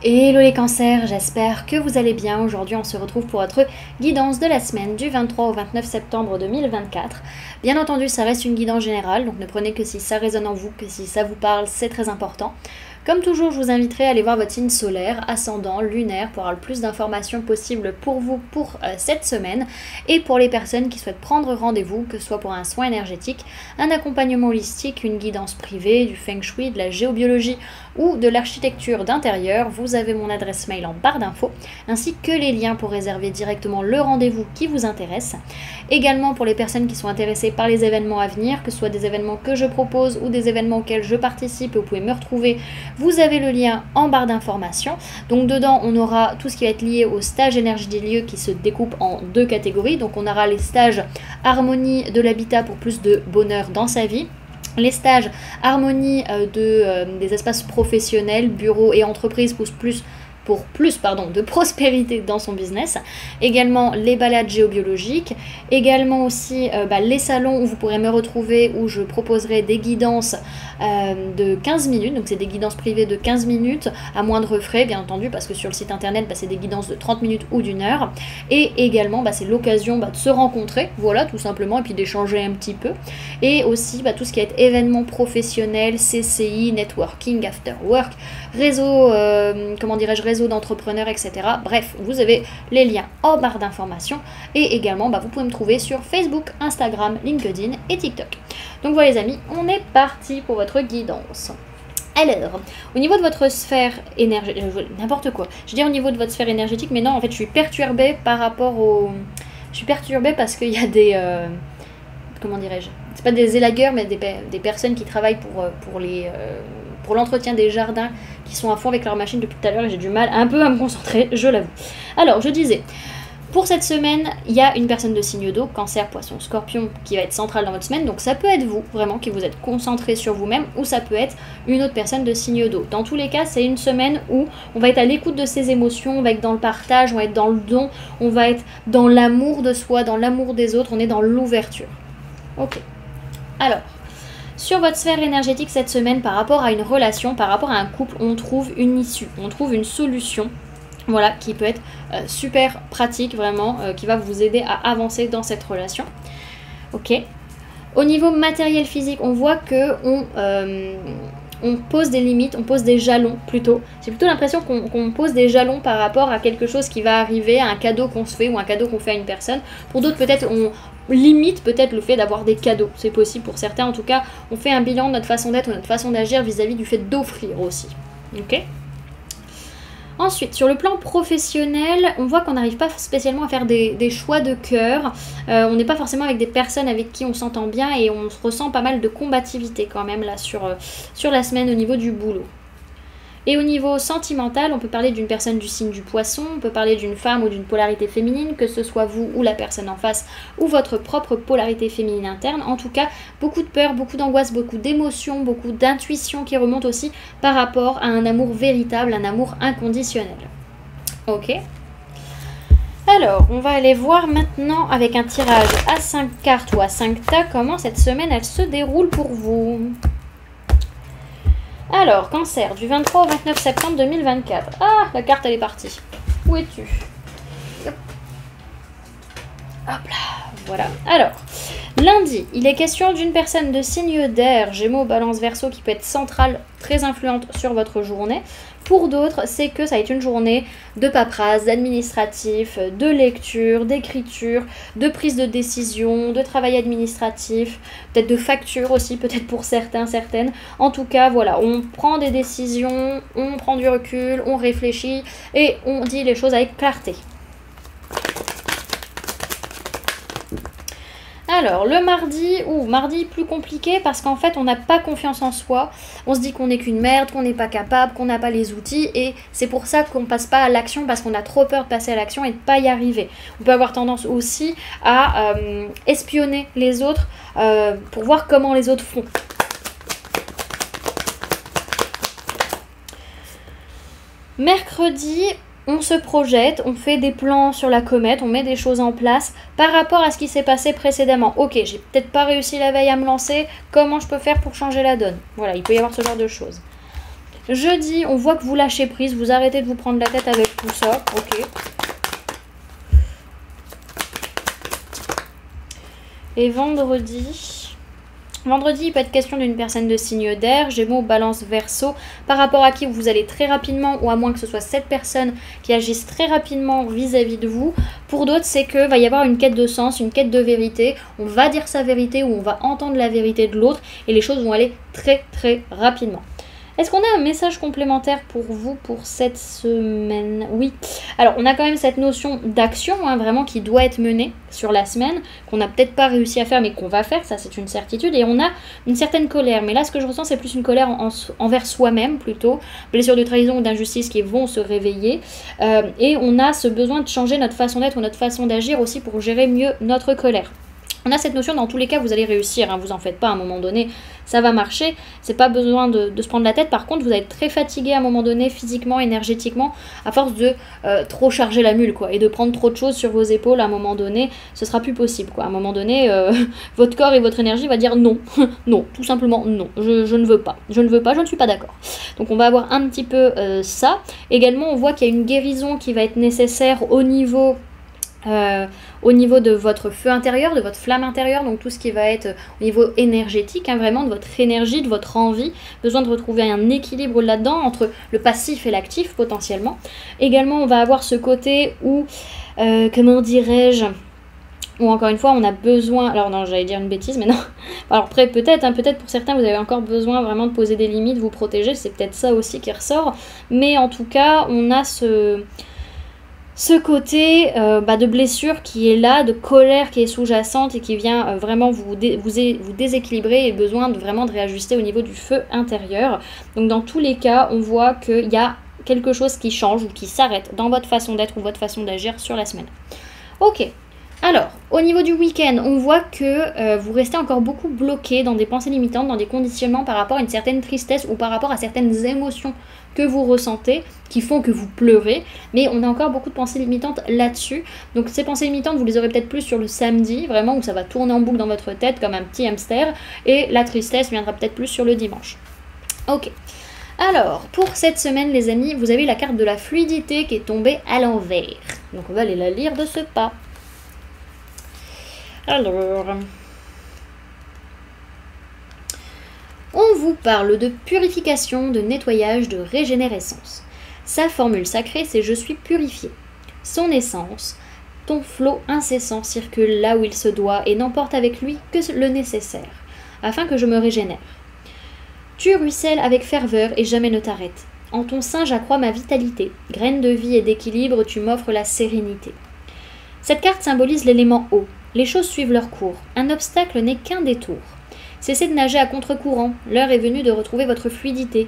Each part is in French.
Hello les cancers, j'espère que vous allez bien. Aujourd'hui on se retrouve pour votre guidance de la semaine du 23 au 29 septembre 2024. Bien entendu ça reste une guidance générale, donc ne prenez que si ça résonne en vous, que si ça vous parle, c'est très important. Comme toujours, je vous inviterai à aller voir votre signe solaire, ascendant, lunaire, pour avoir le plus d'informations possibles pour vous pour cette semaine. Et pour les personnes qui souhaitent prendre rendez-vous, que ce soit pour un soin énergétique, un accompagnement holistique, une guidance privée, du feng shui, de la géobiologie ou de l'architecture d'intérieur, vous avez mon adresse mail en barre d'infos, ainsi que les liens pour réserver directement le rendez-vous qui vous intéresse. Également pour les personnes qui sont intéressées par les événements à venir, que ce soit des événements que je propose ou des événements auxquels je participe, vous pouvez me retrouver. Vous avez le lien en barre d'informations. Donc dedans, on aura tout ce qui va être lié au stage énergie des lieux qui se découpe en deux catégories. Donc on aura les stages harmonie de l'habitat pour plus de bonheur dans sa vie. Les stages harmonie des espaces professionnels, bureaux et entreprises pour plus de prospérité dans son business. Également les balades géobiologiques. Également aussi les salons où vous pourrez me retrouver, où je proposerai des guidances de 15 minutes. Donc c'est des guidances privées de 15 minutes à moindre frais bien entendu, parce que sur le site internet c'est des guidances de 30 minutes ou d'une heure. Et également c'est l'occasion de se rencontrer, voilà, tout simplement, et puis d'échanger un petit peu. Et aussi tout ce qui est événements professionnels, CCI, networking, after work, réseau, réseau d'entrepreneurs, etc. Bref, vous avez les liens en barre d'informations. Et également, vous pouvez me trouver sur Facebook, Instagram, LinkedIn et TikTok. Donc voilà les amis, on est parti pour votre guidance. Alors, au niveau de votre sphère énergétique, n'importe quoi, je dis au niveau de votre sphère énergétique, mais non, en fait, je suis perturbée par rapport au... Je suis perturbée parce qu'il y a des... comment dirais-je? C'est pas des élagueurs, mais des personnes qui travaillent pour l'entretien des jardins, qui sont à fond avec leur machine depuis tout à l'heure, et j'ai du mal un peu à me concentrer, je l'avoue. Alors, je disais, pour cette semaine, il y a une personne de signe d'eau, cancer, poisson, scorpion, qui va être centrale dans votre semaine, donc ça peut être vous, vraiment, qui vous êtes concentré sur vous-même, ou ça peut être une autre personne de signe d'eau. Dans tous les cas, c'est une semaine où on va être à l'écoute de ses émotions, on va être dans le partage, on va être dans le don, on va être dans l'amour de soi, dans l'amour des autres, on est dans l'ouverture. Ok. Alors, sur votre sphère énergétique cette semaine, par rapport à une relation, par rapport à un couple, on trouve une issue, on trouve une solution, voilà, qui peut être super pratique, vraiment, qui va vous aider à avancer dans cette relation. Ok. Au niveau matériel physique, on voit que on pose des limites, on pose des jalons plutôt. J'ai plutôt l'impression qu'on pose des jalons par rapport à quelque chose qui va arriver, à un cadeau qu'on se fait ou un cadeau qu'on fait à une personne. Pour d'autres, peut-être, on limite peut-être le fait d'avoir des cadeaux. C'est possible pour certains. En tout cas, on fait un bilan de notre façon d'être ou notre façon d'agir vis-à-vis du fait d'offrir aussi. Ok ? Ensuite, sur le plan professionnel, on voit qu'on n'arrive pas spécialement à faire des choix de cœur. On n'est pas forcément avec des personnes avec qui on s'entend bien et on se ressent pas mal de combativité quand même là sur la semaine au niveau du boulot. Et au niveau sentimental, on peut parler d'une personne du signe du poisson, on peut parler d'une femme ou d'une polarité féminine, que ce soit vous ou la personne en face, ou votre propre polarité féminine interne. En tout cas, beaucoup de peur, beaucoup d'angoisse, beaucoup d'émotions, beaucoup d'intuition qui remontent aussi par rapport à un amour véritable, un amour inconditionnel. Ok ? Alors, on va aller voir maintenant avec un tirage à 5 cartes ou à 5 tas comment cette semaine elle se déroule pour vous. Alors, cancer, du 23 au 29 septembre 2024. Ah, la carte, elle est partie. Où es-tu? Hop là, voilà. Alors, lundi, il est question d'une personne de signe d'air, Gémeaux, Balance, Verseau, qui peut être centrale, très influente sur votre journée. Pour d'autres, c'est que ça va être une journée de paperasse, d'administratif, de lecture, d'écriture, de prise de décision, de travail administratif, peut-être de facture aussi, peut-être pour certains, certaines. En tout cas, voilà, on prend des décisions, on prend du recul, on réfléchit et on dit les choses avec clarté. Alors, le mardi plus compliqué parce qu'en fait, on n'a pas confiance en soi. On se dit qu'on n'est qu'une merde, qu'on n'est pas capable, qu'on n'a pas les outils. Et c'est pour ça qu'on ne passe pas à l'action parce qu'on a trop peur de passer à l'action et de ne pas y arriver. On peut avoir tendance aussi à espionner les autres pour voir comment les autres font. Mercredi, on se projette, on fait des plans sur la comète, on met des choses en place par rapport à ce qui s'est passé précédemment. Ok, j'ai peut-être pas réussi la veille à me lancer, comment je peux faire pour changer la donne? Voilà, il peut y avoir ce genre de choses. Jeudi, on voit que vous lâchez prise, vous arrêtez de vous prendre la tête avec tout ça. Ok. Et vendredi... Vendredi, il peut être question d'une personne de signe d'air, Gémeaux, Balance, Verseau, par rapport à qui vous allez très rapidement, ou à moins que ce soit cette personne qui agisse très rapidement vis-à-vis de vous. Pour d'autres, c'est que va y avoir une quête de sens, une quête de vérité. On va dire sa vérité ou on va entendre la vérité de l'autre et les choses vont aller très très rapidement. Est-ce qu'on a un message complémentaire pour vous pour cette semaine? Oui. Alors, on a quand même cette notion d'action, hein, vraiment, qui doit être menée sur la semaine, qu'on n'a peut-être pas réussi à faire, mais qu'on va faire, ça c'est une certitude. Et on a une certaine colère. Mais là, ce que je ressens, c'est plus une colère envers soi-même, plutôt. Blessures de trahison ou d'injustice qui vont se réveiller. Et on a ce besoin de changer notre façon d'être ou notre façon d'agir aussi pour gérer mieux notre colère. On a cette notion, dans tous les cas, vous allez réussir, hein, vous en faites pas, à un moment donné, ça va marcher, c'est pas besoin de se prendre la tête. Par contre, vous allez être très fatigué à un moment donné, physiquement, énergétiquement, à force de trop charger la mule, quoi, et de prendre trop de choses sur vos épaules. À un moment donné, ce sera plus possible, quoi. À un moment donné, votre corps et votre énergie va dire non, non, tout simplement non, je ne veux pas, je ne suis pas d'accord. Donc on va avoir un petit peu ça. Également, on voit qu'il y a une guérison qui va être nécessaire au niveau de votre feu intérieur, de votre flamme intérieure, donc tout ce qui va être au niveau énergétique, hein, vraiment de votre énergie, de votre envie, besoin de retrouver un équilibre là-dedans entre le passif et l'actif potentiellement. Également, on va avoir ce côté où, comment dirais-je, où encore une fois on a besoin, alors non, j'allais dire une bêtise, mais non, alors peut-être, hein, peut-être pour certains vous avez encore besoin vraiment de poser des limites, vous protéger, c'est peut-être ça aussi qui ressort, mais en tout cas on a ce côté de blessure qui est là, de colère qui est sous-jacente et qui vient vraiment vous déséquilibrer et besoin vraiment de réajuster au niveau du feu intérieur. Donc dans tous les cas, on voit qu'il y a quelque chose qui change ou qui s'arrête dans votre façon d'être ou votre façon d'agir sur la semaine. Ok. Alors, au niveau du week-end, on voit que vous restez encore beaucoup bloqué dans des pensées limitantes, dans des conditionnements par rapport à une certaine tristesse ou par rapport à certaines émotions que vous ressentez, qui font que vous pleurez, mais on a encore beaucoup de pensées limitantes là-dessus. Donc ces pensées limitantes, vous les aurez peut-être plus sur le samedi, vraiment, où ça va tourner en boucle dans votre tête comme un petit hamster, et la tristesse viendra peut-être plus sur le dimanche. Ok. Alors, pour cette semaine, les amis, vous avez la carte de la fluidité qui est tombée à l'envers. Donc on va aller la lire de ce pas. Alors, on vous parle de purification, de nettoyage, de régénérescence. Sa formule sacrée, c'est « je suis purifié ». Son essence, ton flot incessant circule là où il se doit et n'emporte avec lui que le nécessaire, afin que je me régénère. Tu ruisselles avec ferveur et jamais ne t'arrêtes. En ton sein, j'accrois ma vitalité. Graine de vie et d'équilibre, tu m'offres la sérénité. Cette carte symbolise l'élément eau. Les choses suivent leur cours. Un obstacle n'est qu'un détour. Cessez de nager à contre-courant. L'heure est venue de retrouver votre fluidité.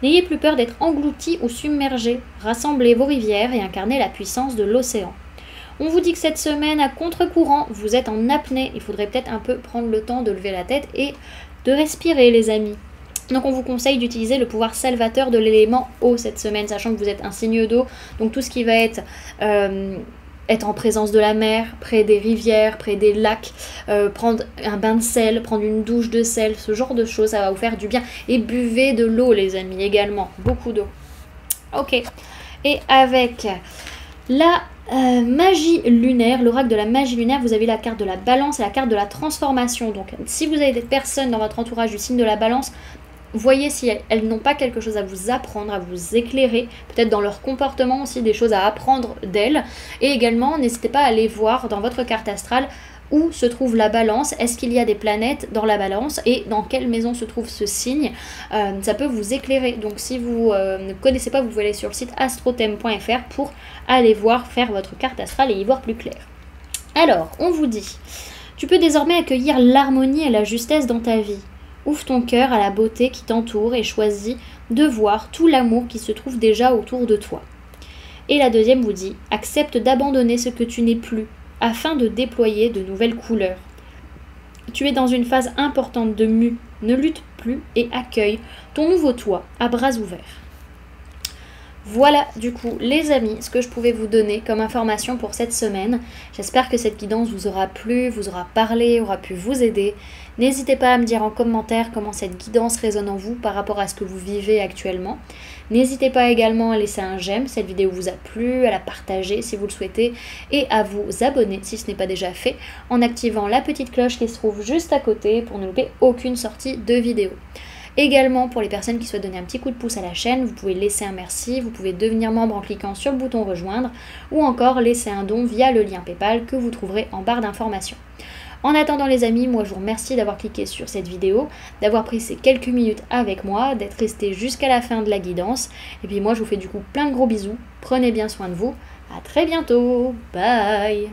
N'ayez plus peur d'être englouti ou submergé. Rassemblez vos rivières et incarnez la puissance de l'océan. On vous dit que cette semaine, à contre-courant, vous êtes en apnée. Il faudrait peut-être un peu prendre le temps de lever la tête et de respirer, les amis. Donc on vous conseille d'utiliser le pouvoir salvateur de l'élément eau cette semaine, sachant que vous êtes un signe d'eau. Donc tout ce qui va être en présence de la mer, près des rivières, près des lacs, prendre un bain de sel, prendre une douche de sel, ce genre de choses, ça va vous faire du bien. Et buvez de l'eau, les amis, également, beaucoup d'eau. Ok, et avec la magie lunaire, l'oracle de la magie lunaire, vous avez la carte de la balance et la carte de la transformation. Donc si vous avez des personnes dans votre entourage du signe de la balance, voyez si elles n'ont pas quelque chose à vous apprendre, à vous éclairer, peut-être dans leur comportement aussi, des choses à apprendre d'elles. Et également, n'hésitez pas à aller voir dans votre carte astrale où se trouve la balance, est-ce qu'il y a des planètes dans la balance et dans quelle maison se trouve ce signe. Ça peut vous éclairer. Donc si vous ne connaissez pas, vous pouvez aller sur le site astrothème.fr pour aller voir, faire votre carte astrale et y voir plus clair. Alors, on vous dit, tu peux désormais accueillir l'harmonie et la justesse dans ta vie. Ouvre ton cœur à la beauté qui t'entoure et choisis de voir tout l'amour qui se trouve déjà autour de toi. Et la deuxième vous dit, accepte d'abandonner ce que tu n'es plus, afin de déployer de nouvelles couleurs. Tu es dans une phase importante de mue, ne lutte plus et accueille ton nouveau toi à bras ouverts. Voilà du coup les amis ce que je pouvais vous donner comme information pour cette semaine. J'espère que cette guidance vous aura plu, vous aura parlé, aura pu vous aider. N'hésitez pas à me dire en commentaire comment cette guidance résonne en vous par rapport à ce que vous vivez actuellement. N'hésitez pas également à laisser un j'aime si cette vidéo vous a plu, à la partager si vous le souhaitez et à vous abonner si ce n'est pas déjà fait en activant la petite cloche qui se trouve juste à côté pour ne louper aucune sortie de vidéo. Également, pour les personnes qui souhaitent donner un petit coup de pouce à la chaîne, vous pouvez laisser un merci, vous pouvez devenir membre en cliquant sur le bouton rejoindre ou encore laisser un don via le lien PayPal que vous trouverez en barre d'informations. En attendant les amis, moi je vous remercie d'avoir cliqué sur cette vidéo, d'avoir pris ces quelques minutes avec moi, d'être resté jusqu'à la fin de la guidance. Et puis moi je vous fais du coup plein de gros bisous, prenez bien soin de vous, à très bientôt, bye.